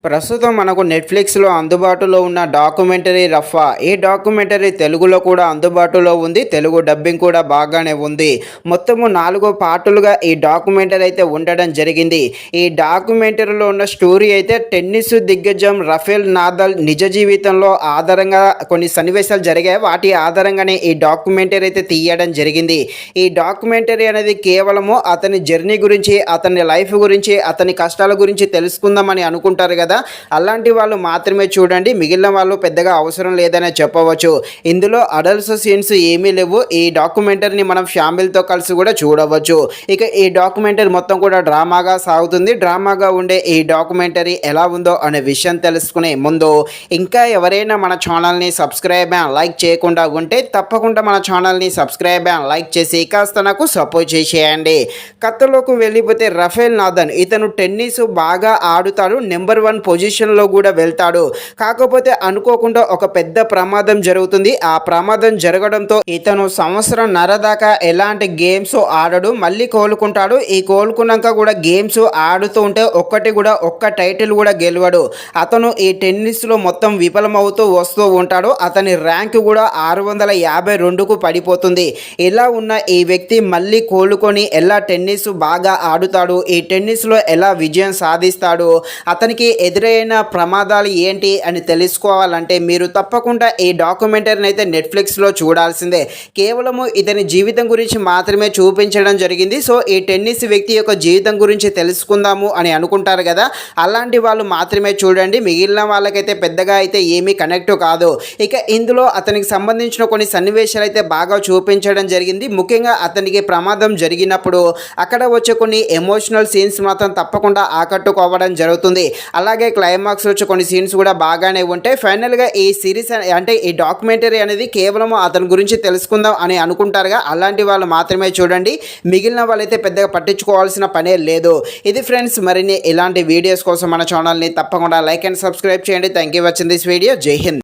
ప్రస్తుతం మనకు నెట్‌ఫ్లిక్స్‌లో అందుబాటులో ఉన్న డాక్యుమెంటరీ 'రఫా'. ఈ డాక్యుమెంటరీ తెలుగులో కూడా అందుబాటులో ఉంది. తెలుగు డబ్బింగ్ కూడా బాగానే ఉంది. మొత్తము 4 పార్టులుగా ఈ డాక్యుమెంటరీ అయితే ఉండడం జరిగింది. ఈ డాక్యుమెంటరీలో ఉన్న స్టోరీ అయితే టెన్నిస్ దిగ్గజం రఫేల్ నాదల్ నిజ జీవితంలో ఆధారంగా కొన్ని సన్నివేశాలు జరిగాయి. వాటి ఆధారంగానే ఈ డాక్యుమెంటరీ అయితే తీయడం జరిగింది. ఈ డాక్యుమెంటరీ అనేది కేవలము అతని జర్నీ గురించి, అతని లైఫ్ గురించి, అతని కష్టాల గురించి తెలుసుకుందామని అనుకుంటారు కదా. అలాంటి వాళ్ళు మాత్రమే చూడండి. మిగిలిన వాళ్ళు పెద్దగా అవసరం లేదనే చెప్పవచ్చు. ఇందులో అడల్ట్స్ సీన్స్ ఏమీ లేవు. ఈ డాక్యుమెంటరీని మనం ఫ్యామిలీతో కలిసి కూడా చూడవచ్చు. ఇక ఈ డాక్యుమెంటరీ మొత్తం కూడా డ్రామాగా సాగుతుంది. డ్రామాగా ఉండే ఈ డాక్యుమెంటరీ ఎలా ఉందో అనే విషయం తెలుసుకునే ముందు ఇంకా ఎవరైనా మన ఛానల్ని సబ్స్క్రైబ్ అండ్ లైక్ చేయకుండా ఉంటే తప్పకుండా మన ఛానల్ని సబ్స్క్రైబ్ అండ్ లైక్ చేసి కాస్త నాకు సపోర్ట్ చేసేయండి. కథలోకి వెళ్ళిపోతే రఫేల్ నాదల్ ఇతను టెన్నిస్ బాగా ఆడుతాడు. నెంబర్ 1 పొజిషన్లో కూడా వెళ్తాడు. కాకపోతే అనుకోకుండా ఒక పెద్ద ప్రమాదం జరుగుతుంది. ఆ ప్రమాదం జరగడంతో ఇతను సంవత్సరంన్నర దాకా ఎలాంటి గేమ్స్ ఆడడు. మళ్ళీ కోలుకుంటాడు. ఈ కోలుకున్నాక కూడా గేమ్స్ ఆడుతూ ఉంటే ఒక్క టైటిల్ కూడా గెలవడు. అతను ఈ టెన్నిస్లో మొత్తం విఫలమవుతూ వస్తూ ఉంటాడు. అతని ర్యాంక్ కూడా 652కు పడిపోతుంది. ఇలా ఉన్న ఈ వ్యక్తి మళ్ళీ కోలుకొని ఎలా టెన్నిస్ బాగా ఆడుతాడు, ఈ టెన్నిస్లో ఎలా విజయం సాధిస్తాడు, అతనికి ఎదురైన ప్రమాదాలు ఏంటి అని తెలుసుకోవాలంటే మీరు తప్పకుండా ఈ డాక్యుమెంటరీని అయితే నెట్‌ఫ్లిక్స్‌లో చూడాల్సిందే. కేవలము ఇతని జీవితం గురించి మాత్రమే చూపించడం జరిగింది. సో ఈ టెన్నిస్ వ్యక్తి యొక్క జీవితం గురించి తెలుసుకుందాము అని అనుకుంటారు కదా, అలాంటి వాళ్ళు మాత్రమే చూడండి. మిగిలిన వాళ్ళకైతే పెద్దగా అయితే ఏమీ కనెక్ట్ కాదు. ఇక ఇందులో అతనికి సంబంధించిన కొన్ని సన్నివేశాలు అయితే బాగా చూపించడం జరిగింది. ముఖ్యంగా అతనికి ప్రమాదం జరిగినప్పుడు అక్కడ వచ్చే కొన్ని ఎమోషనల్ సీన్స్ మాత్రం తప్పకుండా ఆకట్టుకోవడం జరుగుతుంది. అలాగే క్లైమాక్స్ వచ్చే కొన్ని సీన్స్ కూడా బాగానే ఉంటాయి. ఫైనల్గా ఈ సిరీస్ అంటే ఈ డాక్యుమెంటరీ అనేది కేవలం అతని గురించి తెలుసుకుందాం అని అనుకుంటారుగా, అలాంటి వాళ్ళు మాత్రమే చూడండి. మిగిలిన వాళ్ళైతే పెద్దగా పట్టించుకోవాల్సిన పనే లేదు. ఇది ఫ్రెండ్స్, మరిన్ని ఇలాంటి వీడియోస్ కోసం మన ఛానల్ని తప్పకుండా లైక్ అండ్ సబ్స్క్రైబ్ చేయండి. Thank you watching this video. జై హింద్.